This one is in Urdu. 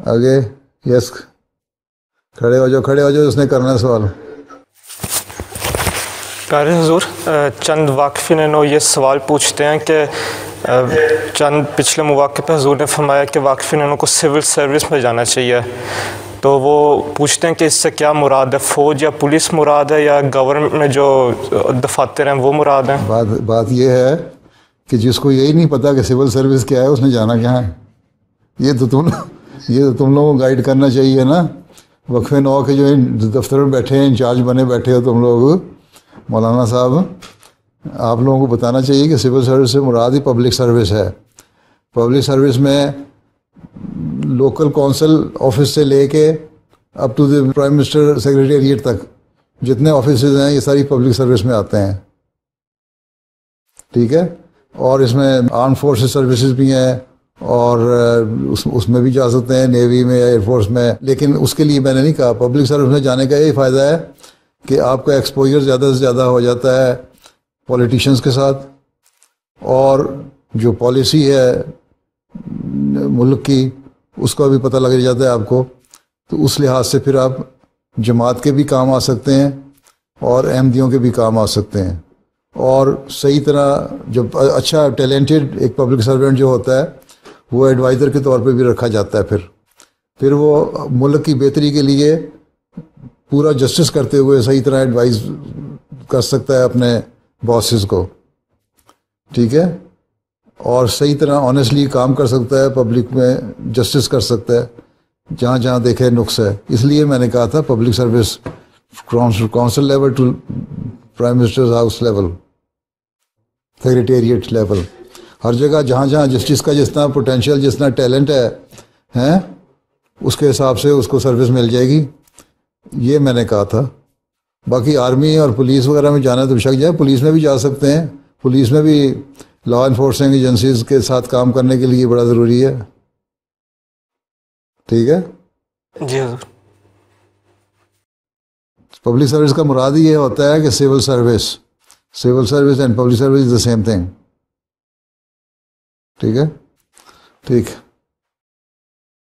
آگے یس کھڑے ہو جاؤ، اس نے کرنا ہے سوال. قاری حضور، چند واقفین نو یہ سوال پوچھتے ہیں کہ چند پچھلے مواقع پہ حضور نے فرمایا کہ واقفین نو کو سول سروس میں جانا چاہیے، تو وہ پوچھتے ہیں کہ اس سے کیا مراد ہے؟ فوج یا پولیس مراد ہے یا گورنمنٹ میں جو دفاتر ہیں وہ مراد ہیں؟ بات یہ ہے کہ جس کو یہی نہیں پتا کہ سول سروس کیا ہے اس نے جانا کہاں ہے. یہ تو تم لوگوں کو گائیڈ کرنا چاہیے نا. وقفے نو کے جو دفتر میں بیٹھے ہیں، انچارج بنے بیٹھے ہو تم لوگ، مولانا صاحب، آپ لوگوں کو بتانا چاہیے کہ سول سروس سے مراد ہی پبلک سروس ہے. پبلک سروس میں لوکل کونسل آفس سے لے کے up to the prime minister secretariat تک جتنے آفیسز ہیں یہ ساری پبلک سروس میں آتے ہیں. ٹھیک ہے. اور اس میں آرم فورسز سروسز بھی ہیں اور اس میں بھی جا سکتے ہیں، نیوی میں یا ایئر فورس میں. لیکن اس کے لیے میں نے نہیں کہا. پبلک سروس میں جانے کا یہی فائدہ ہے کہ آپ کا ایکسپوجر زیادہ سے زیادہ ہو جاتا ہے پولیٹیشنز کے ساتھ، اور جو پالیسی ہے ملک کی اس کا بھی پتہ لگ جاتا ہے آپ کو. تو اس لحاظ سے پھر آپ جماعت کے بھی کام آ سکتے ہیں اور احمدیوں کے بھی کام آ سکتے ہیں. اور صحیح طرح جب اچھا ٹیلنٹڈ ایک پبلک سرونٹ جو ہوتا ہے وہ ایڈوائزر کے طور پہ بھی رکھا جاتا ہے. پھر وہ ملک کی بہتری کے لیے پورا جسٹس کرتے ہوئے صحیح طرح ایڈوائز کر سکتا ہے اپنے باسز کو. ٹھیک ہے. اور صحیح طرح آنیسٹلی کام کر سکتا ہے، پبلک میں جسٹس کر سکتا ہے جہاں جہاں دیکھے نقص ہے. اس لیے میں نے کہا تھا public service council level to prime minister house level, secretariat level, ہر جگہ جہاں جہاں جسٹس کا جتنا پوٹینشیل، جتنا ٹیلنٹ ہے اس کے حساب سے اس کو سروس مل جائے گی. یہ میں نے کہا تھا. باقی آرمی اور پولیس وغیرہ میں جانا تو شک جائے، پولیس میں بھی جا سکتے ہیں. پولیس میں بھی لا انفورسنگ ایجنسیز کے ساتھ کام کرنے کے لیے بڑا ضروری ہے. ٹھیک ہے. جی حضور. پبلک سروس کا مراد ہی یہ ہوتا ہے کہ civil service and public service is the same thing. ٹھیک ہے. ٹھیک.